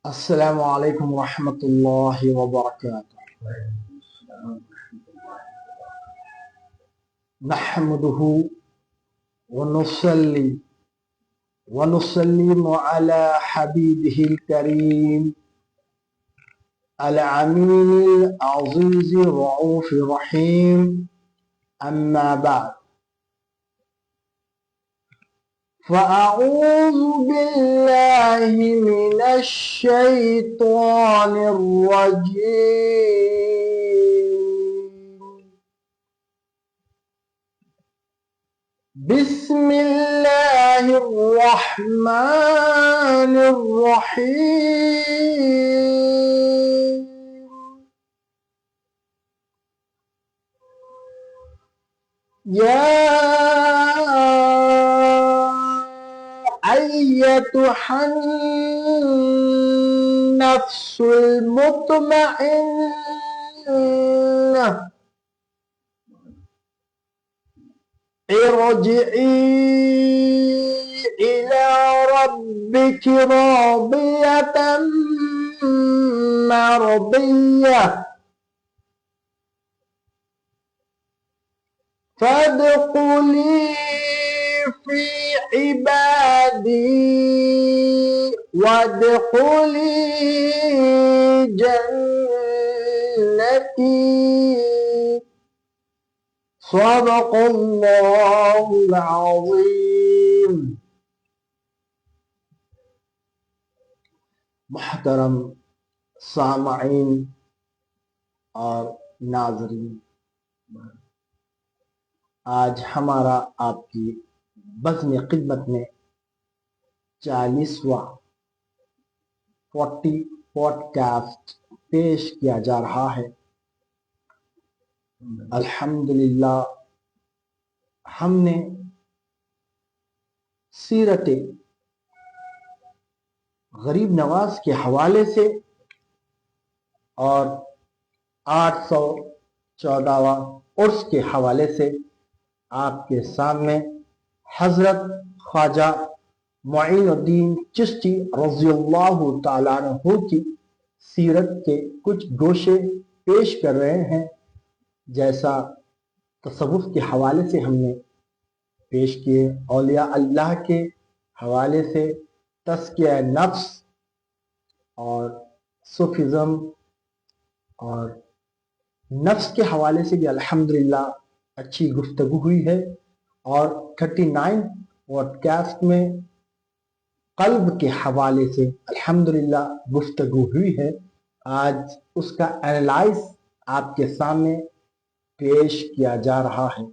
السلام علیکم ورحمۃ اللہ وبرکاتہ۔ نحمده ونصلي ونسلم على حبيبه الكريم العمين العزيز الرؤوف الرحيم، أما بعد، فأعوذ بالله من الشيطان الرجيم، بسم الله الرحمن الرحيم۔ يا أيتها النفس المطمئنة، ارجعي إلى ربك راضية مرضية فادخلي في عبادي وادخلي جنتي، صدق اللہ العظیم۔ محترم سامعین اور ناظرین، آج ہمارا آپ کی بزم خدمت میں 40واں پوڈ کاسٹ پیش کیا جا رہا ہے۔ الحمدللہ ہم نے سیرت غریب نواز کے حوالے سے اور 814واں عرس کے حوالے سے آپ کے سامنے حضرت خواجہ معین الدین چشتی رضی اللہ تعالیٰ عنہ کی سیرت کے کچھ گوشے پیش کر رہے ہیں، جیسا تصوف کے حوالے سے ہم نے پیش کیے، اولیاء اللہ کے حوالے سے تزکیہ نفس اور صوفیزم اور نفس کے حوالے سے بھی الحمدللہ اچھی گفتگو ہوئی ہے، اور 39 پوڈ کاسٹ میں قلب کے حوالے سے الحمدللہ گفتگو ہوئی ہے۔ آج اس کا اینالائز آپ کے سامنے پیش کیا جا رہا ہے،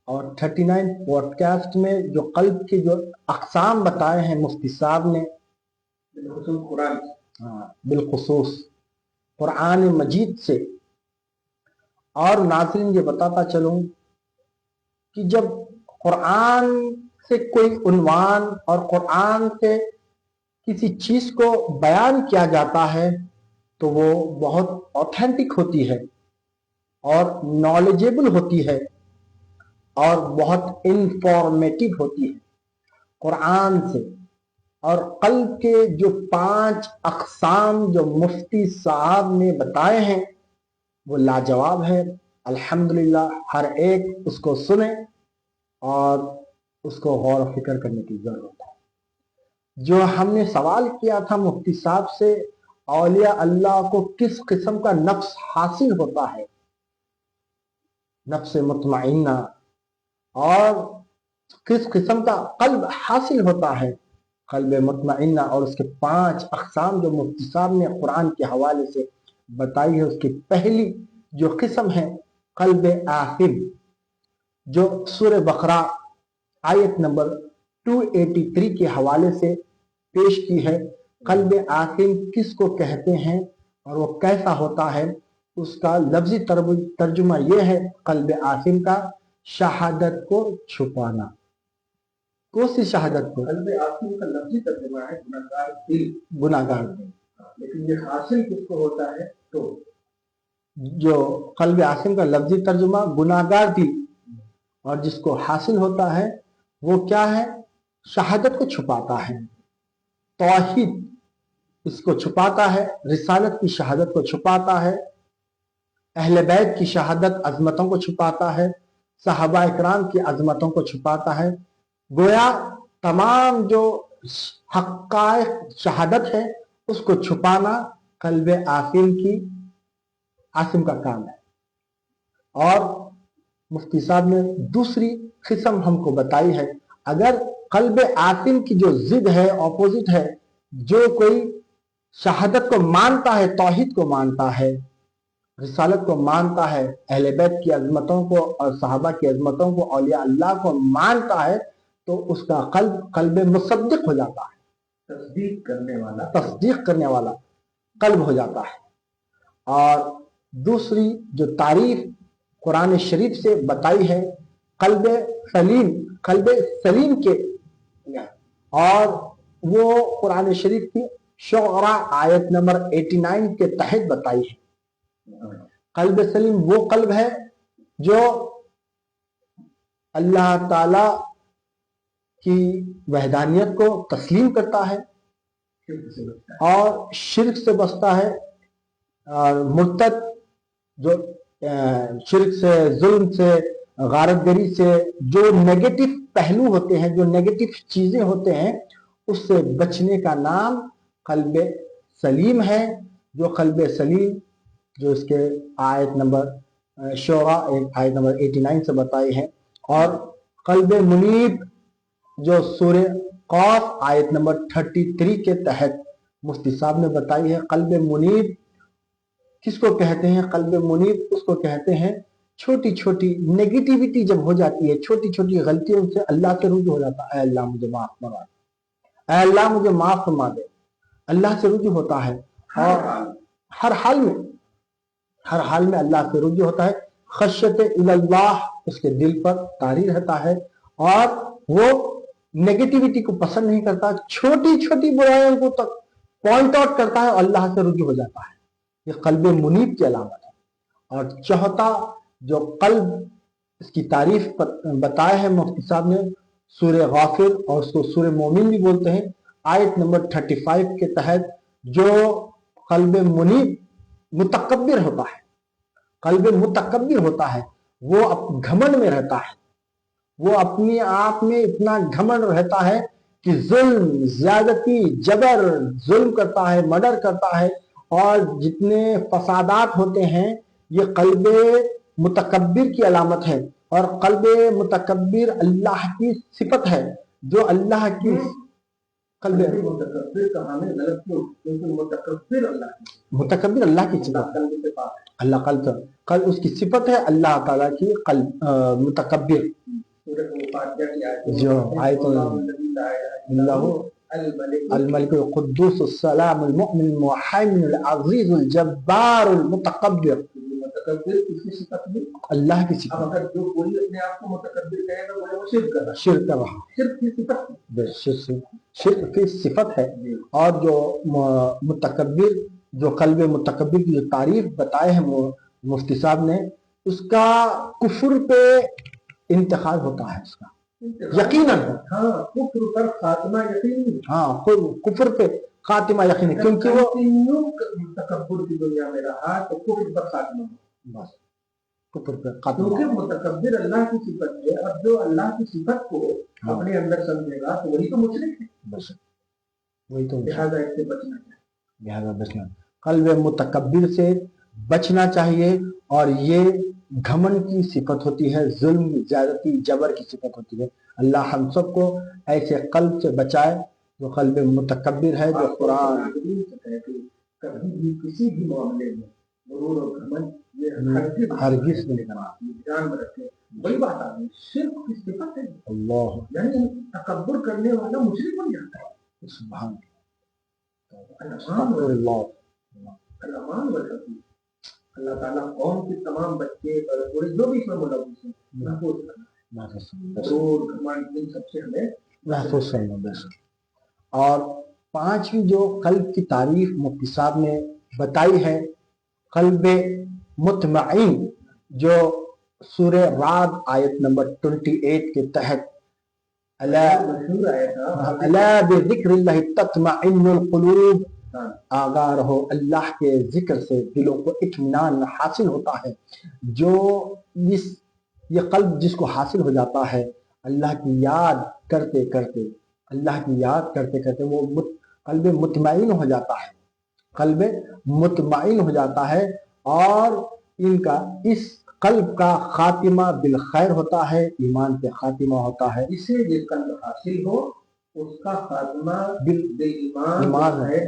اور 39 پوڈ کاسٹ میں جو قلب کے جو اقسام بتائے ہیں مفتی صاحب نے، بالخصوص قرآن مجید سے، اور ناظرین یہ بتاتا چلوں کہ جب قرآن سے کوئی عنوان اور قرآن سے کسی چیز کو بیان کیا جاتا ہے تو وہ بہت اوتھینٹک ہوتی ہے اور نالجیبل ہوتی ہے اور بہت انفارمیٹو ہوتی ہے۔ قرآن سے اور قلب کے جو 5 اقسام جو مفتی صاحب نے بتائے ہیں وہ لاجواب ہے۔ الحمدللہ ہر ایک اس کو سنیں اور اس کو غور و فکر کرنے کی ضرورت ہے۔ جو ہم نے سوال کیا تھا مفتی صاحب سے، اولیاء اللہ کو کس قسم کا نفس حاصل ہوتا ہے، نفس مطمئنہ، اور کس قسم کا قلب حاصل ہوتا ہے، قلب مطمئنہ، اور اس کے 5 اقسام جو مفتی صاحب نے قرآن کے حوالے سے بتائی ہے۔ اس کی پہلی جو قسم ہے قلب آخر، جو سورہ بقرہ آیت نمبر 283 کے حوالے سے پیش کی ہے۔ قلب آخر کس کو کہتے ہیں اور وہ کیسا ہوتا ہے، اس کا لفظی ترجمہ یہ ہے، قلب آخر کا شہادت کو چھپانا۔ کون سی شہادت کو؟ قلب آخر کا لفظی ترجمہ ہے گناہگار دل، گناہگار دل، لیکن یہ حاصل کس کو ہوتا ہے؟ تو جو قلب آخر کا لفظی ترجمہ گناہگار دل، اور جس کو حاصل ہوتا ہے وہ کیا ہے؟ شہادت کو چھپاتا ہے، توحید اس کو چھپاتا ہے، رسالت کی شہادت کو چھپاتا ہے، اہل بیت کی شہادت عظمتوں کو چھپاتا ہے، صحابہ اکرام کی عظمتوں کو چھپاتا ہے۔ گویا تمام جو حقائق شہادت ہے اس کو چھپانا قلب عاصم کا کام ہے۔ اور مفتی صاحب نے دوسری قسم ہم کو بتائی ہے، اگر قلب عاصم کی جو ضد ہے، اپوزٹ ہے، جو کوئی شہادت کو مانتا ہے، توحید کو مانتا ہے، رسالت کو مانتا ہے، اہل بیت کی عظمتوں کو اور صحابہ کی عظمتوں کو، اولیاء اللہ کو مانتا ہے، تو اس کا قلب مصدق ہو جاتا ہے، تصدیق کرنے والا قلب ہو جاتا ہے۔ اور دوسری جو تعریف قرآن شریف سے بتائی ہے قلب سلیم کے، اور وہ قرآن شریف کی شعراء آیت نمبر 89 کے تحت بتائی ہے۔ قلب سلیم وہ قلب ہے جو اللہ تعالی کی وحدانیت کو تسلیم کرتا ہے اور شرک سے بچتا ہے، اور مرتد جو شرک سے، ظلم سے، غارت گری سے، جو نیگیٹو پہلو ہوتے ہیں، جو نیگیٹو چیزیں ہوتے ہیں، اس سے بچنے کا نام قلب سلیم ہے۔ جو قلب سلیم جو اس کے آیت نمبر شعراء آیت نمبر 89 سے بتائی ہے، اور قلب منیب جو سورہ قاف آیت نمبر 33 کے تحت مفتی صاحب نے بتائی ہے۔ قلب منیب کس کو کہتے ہیں؟ قلب منیب اس کو کہتے ہیں چھوٹی چھوٹی نیگیٹیوٹی جب ہو جاتی ہے، چھوٹی چھوٹی غلطیوں سے اللہ سے رجوع ہو جاتا ہے، اے اللہ مجھے معاف فرما دے، اے اللہ مجھے معاف فرما دے، اللہ سے رجوع ہوتا ہے، اور ہر حال میں اللہ سے رجوع ہوتا ہے۔ خشیت اللہ اس کے دل پر طاری رہتا ہے، اور وہ نیگیٹیوٹی کو پسند نہیں کرتا، چھوٹی چھوٹی برائیوں کو تک پوائنٹ آؤٹ کرتا ہے اور اللہ سے رجوع ہو جاتا ہے۔ یہ قلب منیب کی علامت ہے۔ اور چوتھا جو قلب، اس کی تعریف بتایا ہے مفتی صاحب نے سورہ غافر، اور اس کو سورہ مومن بھی بولتے ہیں، آیت نمبر 35 کے تحت، جو قلب منیب متکبر ہوتا ہے، قلب متکبر ہوتا ہے، وہ گھمنڈ میں رہتا ہے، وہ اپنے آپ میں اتنا گھمنڈ رہتا ہے کہ ظلم، زیادتی، جبر، ظلم کرتا ہے، مرڈر کرتا ہے، اور جتنے فسادات ہوتے ہیں، یہ قلب متکبر کی علامت ہے۔ اور قلب متکبر اللہ کی صفت ہے، جو اللہ کی قلب متکبر اللہ کی صفت، اللہ قلب اس کی صفت ہے، اللہ تعالیٰ کی قلب متکبر، جو آیت اللہ الملک القدوس السلام المؤمن المحیمن العزیز الجبار المتکبر، اللہ کی صفت۔ اگر جو کوئی اپنے آپ کو متکبر کہے گا وہ شرک کر رہا ہے، شرک کر رہا ہے، شرک کی صفت ہے۔ اور جو متکبر، جو قلب متکبر کی جو تعریف بتائے ہیں وہ مفتی صاحب نے، اس کا کفر پہ انتقال ہوتا ہے، اس کا یقیناً، کفر پر خاتمہ یقینی، کفر پہ خاتمہ یقینی، کیونکہ وہ تکبر کی دنیا میں رہا تو کفر پر خاتمہ، بس کفر پر خاتمہ، کیونکہ متکبر اللہ کی صفت ہے، اور جو اللہ کی صفت کو اپنے اندر سمجھے گا تو وہی تو مشرک ہے، بس وہی تو، لہذا اس سے بچنا چاہیے، لہذا بچنا، قلب متکبر سے بچنا چاہیے۔ اور یہ گھمنڈ کی صفت ہوتی ہے، ظلم، زیادتی، جبر کی صفت ہوتی ہے۔ اللہ ہم سب کو ایسے قلب سے بچائے جو قلب متکبر ہے، جو قرآن کبھی بھی کسی بھی معاملے میں غرور اور گھمنڈ یہ ہرگز نہیں کرنا، دھیان میں رکھیں۔ بڑی بات آ گئی، شرک کی صفت ہے اللہ، یعنی تکبر کرنے والا مشرک بن جاتا ہے، سبحان اللہ، الامان والحفیظ۔ اللہ تعالیٰ قوم کے تمام بچے اور جو بھی اس میں ملوث ہیں محفوظ کرنا، غرور، گھمنڈ، ان سب سے ہمیں محفوظ کرنا۔ اور پانچویں جو قلب کی تعریف مفتی صاحب نے بتائی ہے، قلب مطمئن، جو سورہ رعد آیت نمبر 28 کے تحت، الا بذکر اللہ تطمئن القلوب، آگاہ رہو اللہ کے ذکر سے دلوں کو اطمینان حاصل ہوتا ہے. جو یہ قلب جس کو حاصل ہو جاتا ہے اللہ کی یاد کرتے کرتے وہ قلب مطمئن ہو جاتا ہے. قلب مطمئن ہو جاتا ہے اور ان کا اس قلب کا خاتمہ بالخیر ہوتا ہے، ایمان پہ خاتمہ ہوتا ہے. اسے یہ قلب حاصل ہو اس کا خاتمہ بالایمان ہے،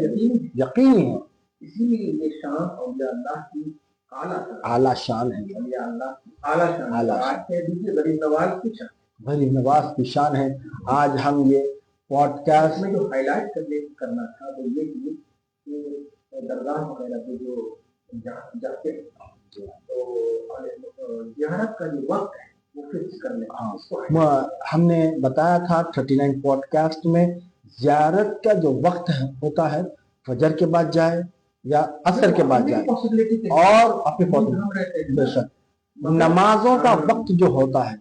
یقینی ہے. اسی لیے یہ شان اولیاء اللہ کی اعلیٰ شان ہے. اولیاء اللہ کی اعلیٰ شان ہے. آج کہہ دیجیے غریب نواز کی شان، غریب نواز کی شان ہے. آج ہم یہ پوڈ کاسٹ میں جو ہائی لائٹ کرنا تھا وہ یہ کہ درگاہ وغیرہ پہ جو جاتے ہیں تو زیارت کا جو وقت ہے وہ فکس کر لیں. ہم نے بتایا تھا 39 پوڈ کاسٹ میں زیارت کا جو وقت ہوتا ہے فجر کے بعد جائے یا عصر کے بعد جائے اور اپنے بے شک نمازوں کا وقت جو ہوتا ہے،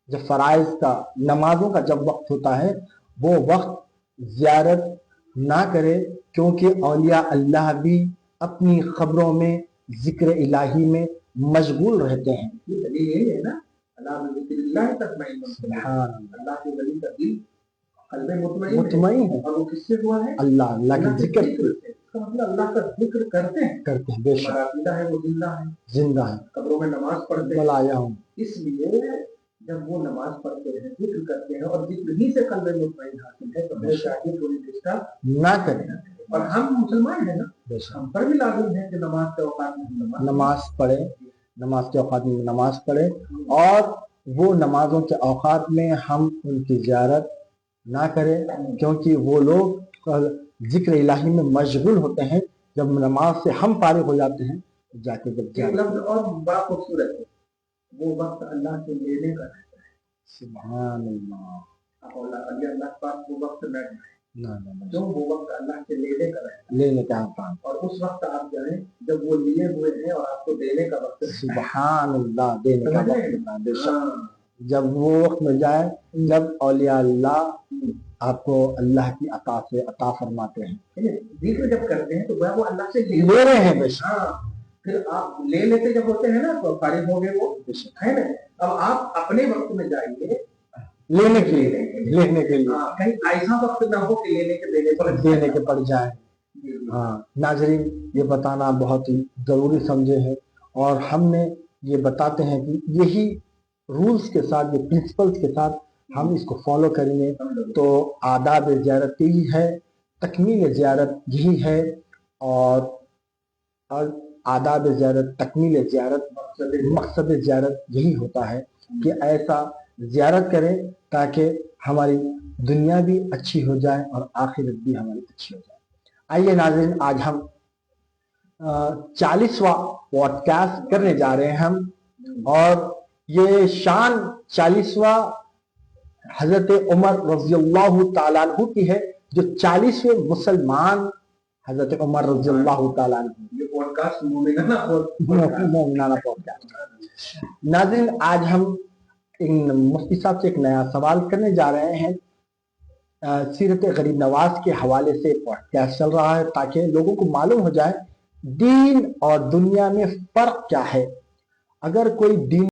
جب فرائض کا نمازوں کا جب وقت ہوتا ہے وہ وقت زیارت نہ کرے، کیونکہ اولیاء اللہ بھی اپنی خبروں میں ذکر الہی میں مشغول رہتے ہیں. یہ دلیل ہے نا، اللہ کے ولی کا دل قلب مطمئن ہے اور وہ کس سے ہوا ہے؟ اللہ کے ذکر سے. مطلب اللہ کا ذکر کرتے ہیں. بے شک عقیدہ ہے وہ زندہ ہے. قبروں میں نماز پڑھتے ہیں. بلایا ہوں. اس لیے جب وہ نماز پڑھتے ہیں، ذکر کرتے ہیں اور ذکر ہی سے قلب مطمئن حاصل ہے تو ہمیں چاہیے تھوڑی ڈسٹرب نہ کریں. اور ہم مسلمان ہیں نا، ہم پر بھی لازم ہے کہ نماز کے اوقات میں نماز پڑھے، نماز کے اوقات میں نماز پڑھے اور وہ نمازوں کے اوقات میں ہم ان کی زیارت نہ کریں، کیونکہ وہ لوگ ذکر الہی میں مشغول ہوتے ہیں. جب نماز سے ہم فارغ ہو جاتے ہیں جا کے لفظ اور بڑا خوبصورت ہے، وہ وقت اللہ سے لینے کا رہتا ہے. سبحان اللہ. اللہ پاک وہ وقت جو وہ وقت اللہ سے لینے کا رہتا ہے، لینے کا کام. اور اس وقت آپ جائیں جب وہ لیے ہوئے ہیں اور آپ کو دینے کا وقت. سبحان اللہ. دینے کا وقت. جب وہ وقت مل جائے جب اولیاء اللہ آپ کو اللہ کی عطا سے عطا فرماتے ہیں. ذکر جب کرتے ہیں تو وہ اللہ سے لے رہے ہیں. پھر آپ لے لیتے جب ہوتے ہیں نا تو فارغ ہو گئے وہ ہے نا. اب آپ اپنے وقت میں جائیے لینے کے لیے کہیں ایسا وقت نہ ہو کہ لینے کے دینے کے پڑ جائے. ہاں ناظرین، یہ بتانا بہت ہی ضروری سمجھے ہیں اور ہم نے یہ بتاتے ہیں کہ یہی رولز کے ساتھ، یہ پرنسپلز کے ساتھ ہم اس کو فالو کریں گے تو آداب زیارت یہی ہے، تکمیل زیارت یہی ہے اور آداب زیارت، تکمیل زیارت، مقصد زیارت یہی ہوتا ہے کہ ایسا زیارت کریں تاکہ ہماری دنیا بھی اچھی ہو جائے اور آخرت بھی ہماری اچھی ہو جائے. آئیے ناظرین، آج ہم 40واں پوڈ کاسٹ کرنے جا رہے ہیں ہم، اور یہ شان 40واں حضرت عمر رضی اللہ تعالیٰ عنہ کی ہے، جو 40ویں مسلمان حضرت عمر رضی اللہ تعالیٰ عنہ. یہ پوڈ کاسٹ مومنانہ پوڈ کاسٹ. ناظرین، آج ہم مفتی صاحب سے ایک نیا سوال کرنے جا رہے ہیں. سیرت غریب نواز کے حوالے سے پوڈ کاسٹ چل رہا ہے تاکہ لوگوں کو معلوم ہو جائے دین اور دنیا میں فرق کیا ہے. اگر کوئی دین